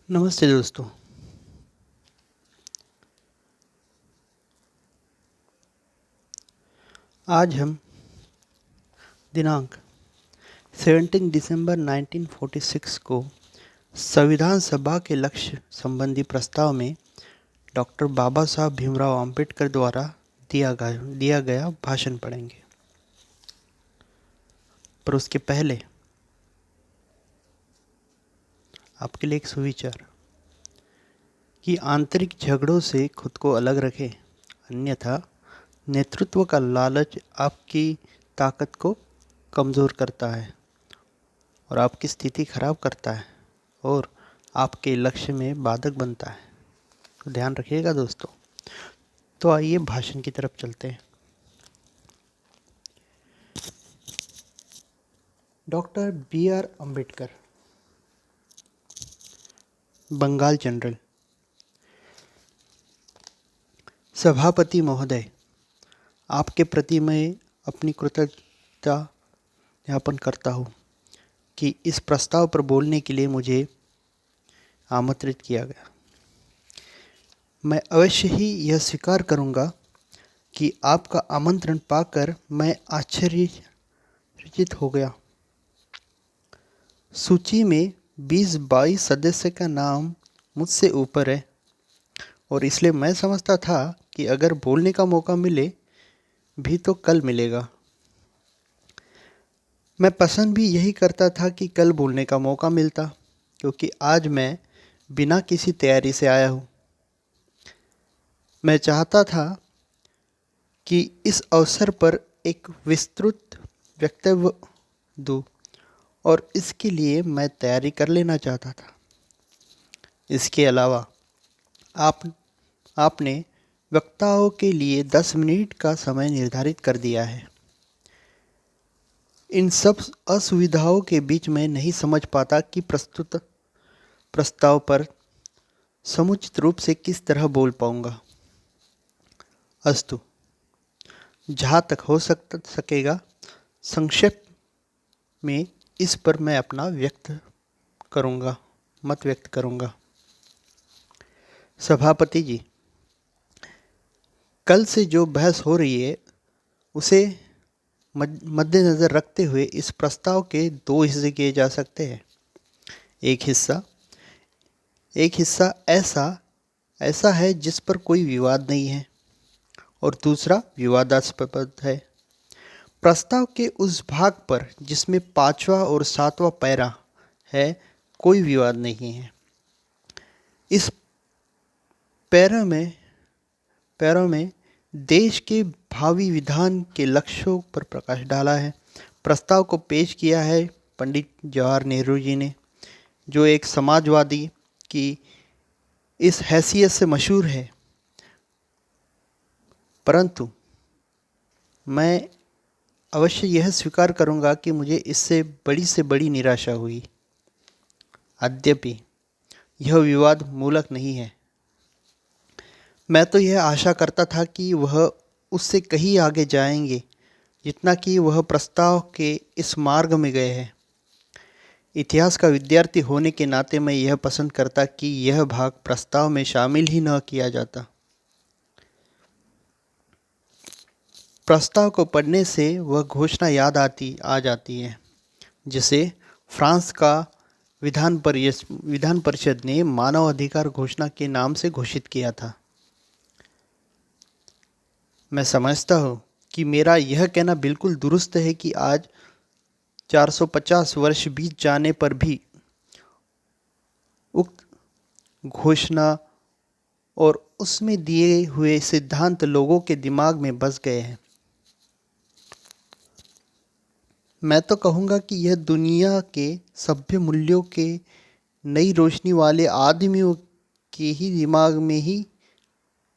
नमस्ते दोस्तों। आज हम दिनांक 17 दिसंबर 1946 को संविधान सभा के लक्ष्य संबंधी प्रस्ताव में डॉक्टर बाबा साहब भीमराव अंबेडकर द्वारा दिया गया भाषण पढ़ेंगे। पर उसके पहले आपके लिए एक सुविचार कि आंतरिक झगड़ों से खुद को अलग रखें, अन्यथा नेतृत्व का लालच आपकी ताकत को कमज़ोर करता है और आपकी स्थिति खराब करता है और आपके लक्ष्य में बाधक बनता है। तो ध्यान रखिएगा दोस्तों। तो आइए भाषण की तरफ चलते हैं। Doctor B R Ambedkar, Bengal general. सभापति महोदय, आपके प्रति मैं अपनी कृतज्ञता ज्ञापन करता हूँ कि इस प्रस्ताव पर बोलने के लिए मुझे आमंत्रित किया गया। मैं अवश्य ही यह स्वीकार करूँगा कि आपका आमंत्रण पाकर मैं आश्चर्यचकित हो गया। सूची में 20-22 सदस्य का नाम मुझसे ऊपर है और इसलिए मैं समझता था कि अगर बोलने का मौका मिले भी तो कल मिलेगा। मैं पसंद भी यही करता था कि कल बोलने का मौका मिलता, क्योंकि आज मैं बिना किसी तैयारी से आया हूँ। मैं चाहता था कि इस अवसर पर एक विस्तृत वक्तव्य दूँ और इसके लिए मैं तैयारी कर लेना चाहता था। इसके अलावा आपने वक्ताओं के लिए 10 मिनट का समय निर्धारित कर दिया है। इन सब असुविधाओं के बीच मैं नहीं समझ पाता कि प्रस्तुत प्रस्ताव पर समुचित रूप से किस तरह बोल पाऊंगा। अस्तु, जहाँ तक हो सकेगा संक्षेप में इस पर मैं अपना मत व्यक्त करूंगा। सभापति जी, कल से जो बहस हो रही है उसे मद्देनज़र रखते हुए इस प्रस्ताव के 2 हिस्से किए जा सकते हैं। एक हिस्सा ऐसा है जिस पर कोई विवाद नहीं है और दूसरा विवादास्पद है। प्रस्ताव के उस भाग पर जिसमें 5वां और 7वां पैरा है कोई विवाद नहीं है। इस पैरों में देश के भावी विधान के लक्ष्यों पर प्रकाश डाला है। प्रस्ताव को पेश किया है पंडित जवाहर नेहरू जी ने, जो एक समाजवादी की इस हैसियत से मशहूर है। परंतु मैं अवश्य यह स्वीकार करूंगा कि मुझे इससे बड़ी से बड़ी निराशा हुई। यद्यपि यह विवाद मूलक नहीं है। मैं तो यह आशा करता था कि वह उससे कहीं आगे जाएंगे जितना कि वह प्रस्ताव के इस मार्ग में गए हैं। इतिहास का विद्यार्थी होने के नाते मैं यह पसंद करता कि यह भाग प्रस्ताव में शामिल ही न किया जाता। प्रस्ताव को पढ़ने से वह घोषणा याद आ जाती है जिसे फ्रांस का विधान परिषद ने मानव अधिकार घोषणा के नाम से घोषित किया था। मैं समझता हूँ कि मेरा यह कहना बिल्कुल दुरुस्त है कि आज 450 वर्ष बीत जाने पर भी उक्त घोषणा और उसमें दिए हुए सिद्धांत लोगों के दिमाग में बस गए हैं। मैं तो कहूँगा कि यह दुनिया के सभ्य मूल्यों के नई रोशनी वाले आदमियों के ही दिमाग में ही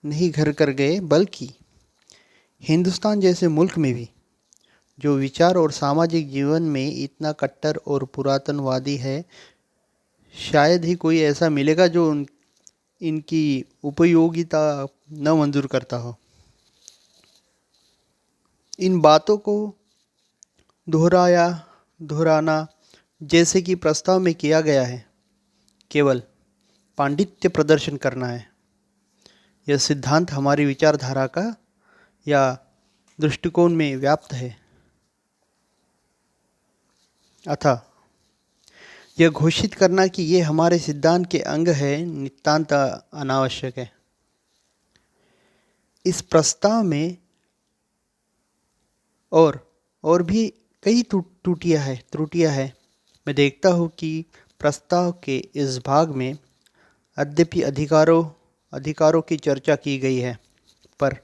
नहीं घर कर गए, बल्कि हिंदुस्तान जैसे मुल्क में भी, जो विचार और सामाजिक जीवन में इतना कट्टर और पुरातनवादी है, शायद ही कोई ऐसा मिलेगा जो इनकी उपयोगिता न मंजूर करता हो। इन बातों को दोहराना जैसे कि प्रस्ताव में किया गया है, केवल पांडित्य प्रदर्शन करना है। यह सिद्धांत हमारी विचारधारा का या दृष्टिकोण में व्याप्त है, अतः यह घोषित करना कि ये हमारे सिद्धांत के अंग है नितांत अनावश्यक है। इस प्रस्ताव में और भी कई त्रुटियां हैं। मैं देखता हूँ कि प्रस्ताव के इस भाग में यद्यपि अधिकारों की चर्चा की गई है, पर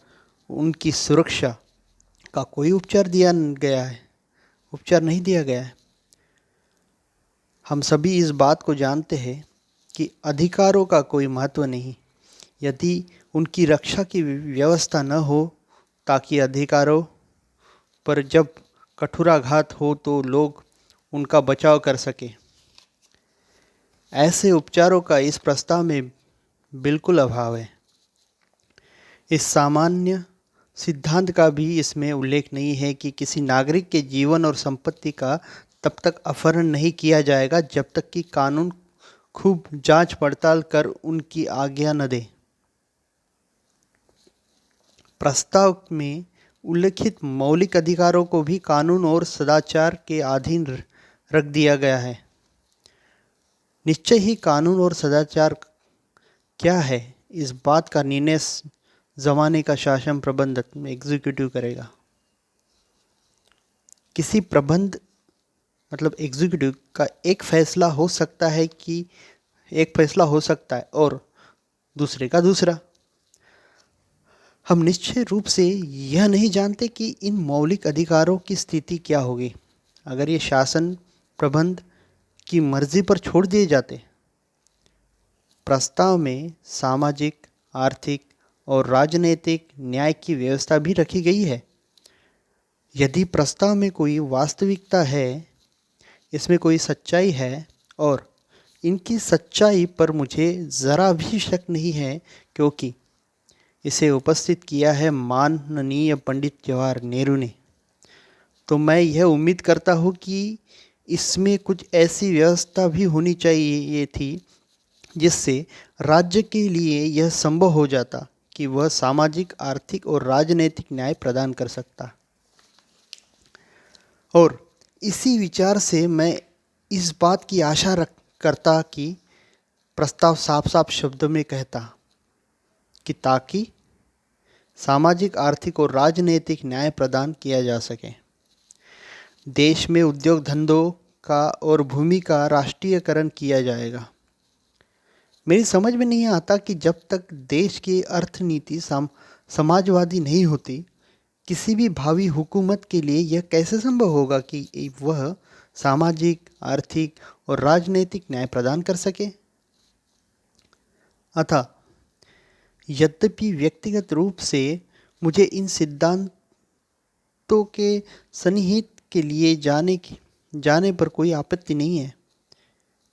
उनकी सुरक्षा का कोई उपचार नहीं दिया गया है। हम सभी इस बात को जानते हैं कि अधिकारों का कोई महत्व नहीं यदि उनकी रक्षा की व्यवस्था न हो, ताकि अधिकारों पर जब कठोराघात हो तो लोग उनका बचाव कर सके। ऐसे उपचारों का इस प्रस्ताव में बिल्कुल अभाव है। इस सामान्य सिद्धांत का भी इसमें उल्लेख नहीं है कि किसी नागरिक के जीवन और संपत्ति का तब तक अपहरण नहीं किया जाएगा जब तक कि कानून खूब जांच पड़ताल कर उनकी आज्ञा न दे। प्रस्ताव में उल्लिखित मौलिक अधिकारों को भी कानून और सदाचार के अधीन रख दिया गया है। निश्चय ही कानून और सदाचार क्या है, इस बात का निर्णय जमाने का शासन प्रबंधक में एग्जीक्यूटिव करेगा। किसी प्रबंध मतलब एग्जीक्यूटिव का एक फैसला हो सकता है और दूसरे का दूसरा। हम निश्चय रूप से यह नहीं जानते कि इन मौलिक अधिकारों की स्थिति क्या होगी अगर ये शासन प्रबंध की मर्जी पर छोड़ दिए जाते। प्रस्ताव में सामाजिक, आर्थिक और राजनीतिक न्याय की व्यवस्था भी रखी गई है। यदि प्रस्ताव में कोई वास्तविकता है, इसमें कोई सच्चाई है, और इनकी सच्चाई पर मुझे ज़रा भी शक नहीं है क्योंकि इसे उपस्थित किया है माननीय पंडित जवाहर नेहरू ने, तो मैं यह उम्मीद करता हूँ कि इसमें कुछ ऐसी व्यवस्था भी होनी चाहिए थी जिससे राज्य के लिए यह संभव हो जाता कि वह सामाजिक, आर्थिक और राजनीतिक न्याय प्रदान कर सकता। और इसी विचार से मैं इस बात की आशा करता कि प्रस्ताव साफ साफ शब्दों में कहता कि ताकि सामाजिक, आर्थिक और राजनीतिक न्याय प्रदान किया जा सके। देश में उद्योग धंधों का और भूमि का राष्ट्रीयकरण किया जाएगा। मेरी समझ में नहीं आता कि जब तक देश की अर्थनीति समाजवादी नहीं होती, किसी भी भावी हुकूमत के लिए यह कैसे संभव होगा कि वह सामाजिक, आर्थिक और राजनीतिक न्याय प्रदान कर सके। अतः यद्यपि व्यक्तिगत रूप से मुझे इन सिद्धांतों के सन्निहित के लिए जाने पर कोई आपत्ति नहीं है,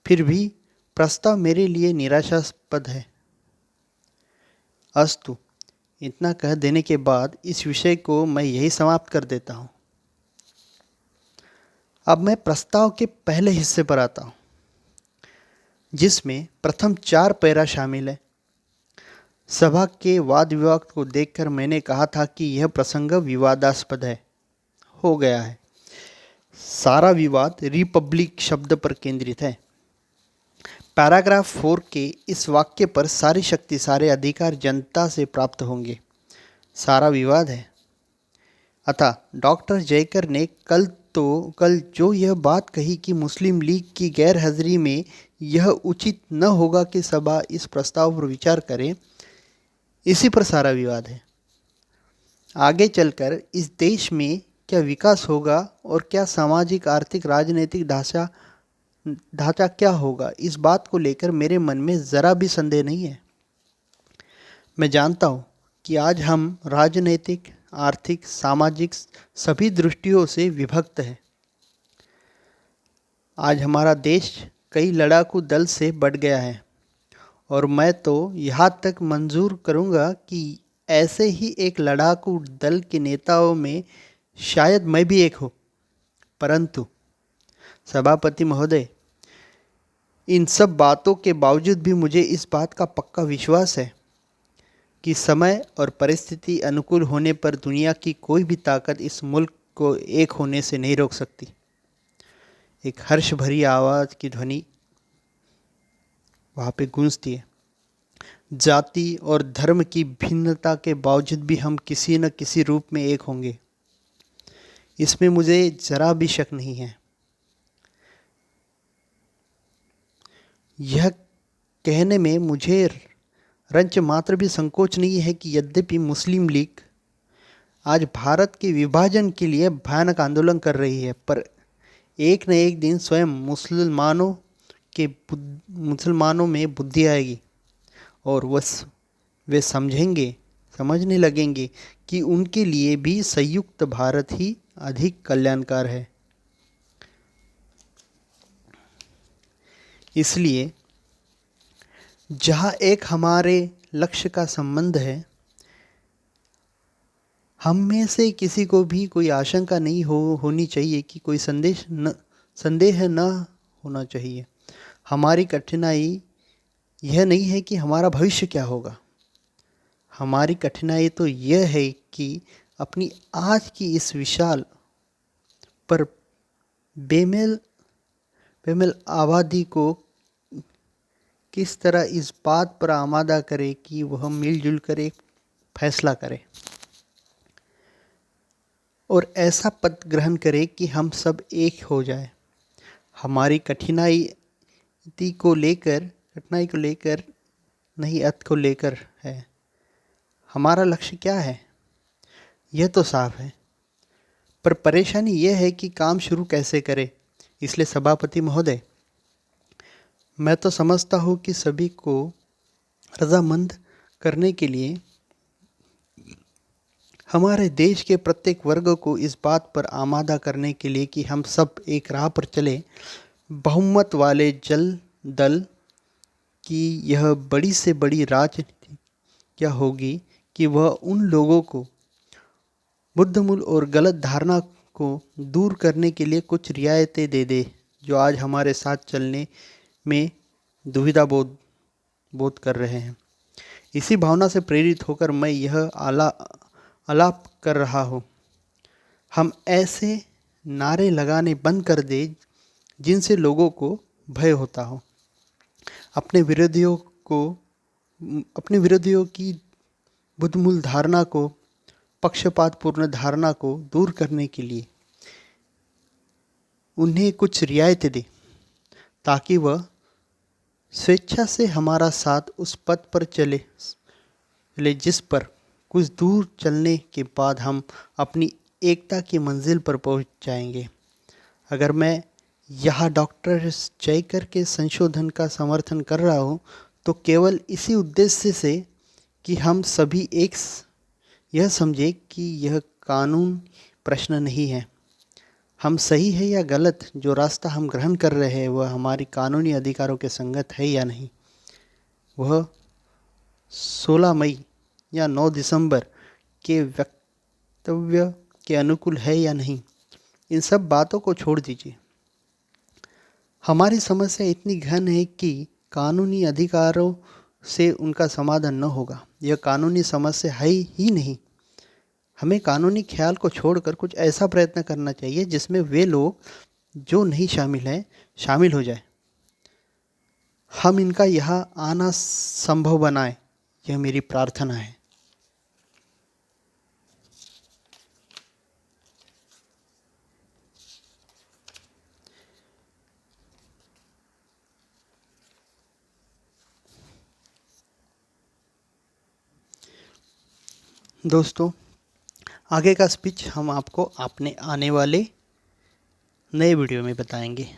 फिर भी प्रस्ताव मेरे लिए निराशास्पद है। अस्तु, इतना कह देने के बाद इस विषय को मैं यही समाप्त कर देता हूँ। अब मैं प्रस्ताव के पहले हिस्से पर आता हूँ, जिसमें प्रथम 4 पैरा शामिल है। सभा के वाद विवाद को देखकर मैंने कहा था कि यह प्रसंग विवादास्पद हो गया है। सारा विवाद रिपब्लिक शब्द पर केंद्रित है। पैराग्राफ 4 के इस वाक्य पर सारी शक्ति, सारे अधिकार जनता से प्राप्त होंगे। सारा विवाद है। अतः डॉक्टर जयकर ने कल जो यह बात कही कि मुस्लिम लीग की गैर हाजिरी में यह उचित न होगा कि सभा इस प्रस्ताव पर विचार करे, इसी पर सारा विवाद है। आगे चलकर इस देश में क्या विकास होगा और क्या सामाजिक, आर्थिक, राजनीतिक ढांचा क्या होगा, इस बात को लेकर मेरे मन में ज़रा भी संदेह नहीं है। मैं जानता हूँ कि आज हम राजनीतिक, आर्थिक, सामाजिक सभी दृष्टियों से विभक्त है। आज हमारा देश कई लड़ाकू दल से बढ़ गया है और मैं तो यहाँ तक मंजूर करूँगा कि ऐसे ही एक लड़ाकू दल के नेताओं में शायद मैं भी एक हूँ। परंतु सभापति महोदय, इन सब बातों के बावजूद भी मुझे इस बात का पक्का विश्वास है कि समय और परिस्थिति अनुकूल होने पर दुनिया की कोई भी ताकत इस मुल्क को एक होने से नहीं रोक सकती। एक हर्ष भरी आवाज़ की ध्वनि वहाँ पे गूंजती है। जाति और धर्म की भिन्नता के बावजूद भी हम किसी न किसी रूप में एक होंगे, इसमें मुझे जरा भी शक नहीं है। यह कहने में मुझे रंच मात्र भी संकोच नहीं है कि यद्यपि मुस्लिम लीग आज भारत के विभाजन के लिए भयानक आंदोलन कर रही है, पर एक न एक दिन स्वयं मुसलमानों में बुद्धि आएगी और वे समझने लगेंगे कि उनके लिए भी संयुक्त भारत ही अधिक कल्याणकार है। इसलिए जहाँ एक हमारे लक्ष्य का संबंध है, हम में से किसी को भी कोई आशंका नहीं होनी चाहिए कि कोई संदेह न होना चाहिए। हमारी कठिनाई यह नहीं है कि हमारा भविष्य क्या होगा, हमारी कठिनाई तो यह है कि अपनी आज की इस विशाल पर बेमेल आबादी को किस तरह इस बात पर आमादा करे कि वह मिलजुल कर एक फैसला करे और ऐसा पद ग्रहण करे कि हम सब एक हो जाए। हमारी कठिनाई को लेकर नहीं, अर्थ को लेकर है। हमारा लक्ष्य क्या है यह तो साफ है, पर परेशानी यह है कि काम शुरू कैसे करें। इसलिए सभापति महोदय, मैं तो समझता हूँ कि सभी को रजामंद करने के लिए हमारे देश के प्रत्येक वर्ग को इस बात पर आमादा करने के लिए कि हम सब एक राह पर चले, बहुमत वाले दल की यह बड़ी से बड़ी राजनीति क्या होगी कि वह उन लोगों को बुद्धमूल और गलत धारणा को दूर करने के लिए कुछ रियायतें दे दे जो आज हमारे साथ चलने में दुविधा बोध कर रहे हैं। इसी भावना से प्रेरित होकर मैं यह आलाप कर रहा हूँ। हम ऐसे नारे लगाने बंद कर दे जिनसे लोगों को भय होता हो। अपने विरोधियों की बुद्धमूल धारणा को, पक्षपातपूर्ण धारणा को दूर करने के लिए उन्हें कुछ रियायतें दे ताकि वह स्वेच्छा से हमारा साथ उस पथ पर चले जिस पर कुछ दूर चलने के बाद हम अपनी एकता की मंजिल पर पहुंच जाएंगे। अगर मैं यहाँ डॉक्टर जयकर के संशोधन का समर्थन कर रहा हूँ तो केवल इसी उद्देश्य से कि हम सभी एक यह समझे कि यह कानून प्रश्न नहीं है। हम सही है या गलत, जो रास्ता हम ग्रहण कर रहे हैं वह हमारी कानूनी अधिकारों के संगत है या नहीं, वह 16 मई या 9 दिसंबर के वक्तव्य के अनुकूल है या नहीं, इन सब बातों को छोड़ दीजिए। हमारी समस्या इतनी घन है कि कानूनी अधिकारों से उनका समाधान न होगा। यह कानूनी समस्या है ही नहीं। हमें कानूनी ख्याल को छोड़कर कुछ ऐसा प्रयत्न करना चाहिए जिसमें वे लोग जो नहीं शामिल हैं शामिल हो जाए। हम इनका यहाँ आना संभव बनाएं, यह मेरी प्रार्थना है। दोस्तों, आगे का स्पीच हम आपको अपने आने वाले नए वीडियो में बताएंगे।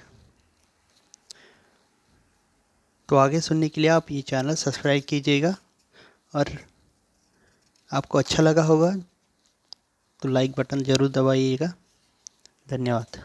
तो आगे सुनने के लिए आप ये चैनल सब्सक्राइब कीजिएगा और आपको अच्छा लगा होगा तो लाइक बटन ज़रूर दबाइएगा। धन्यवाद।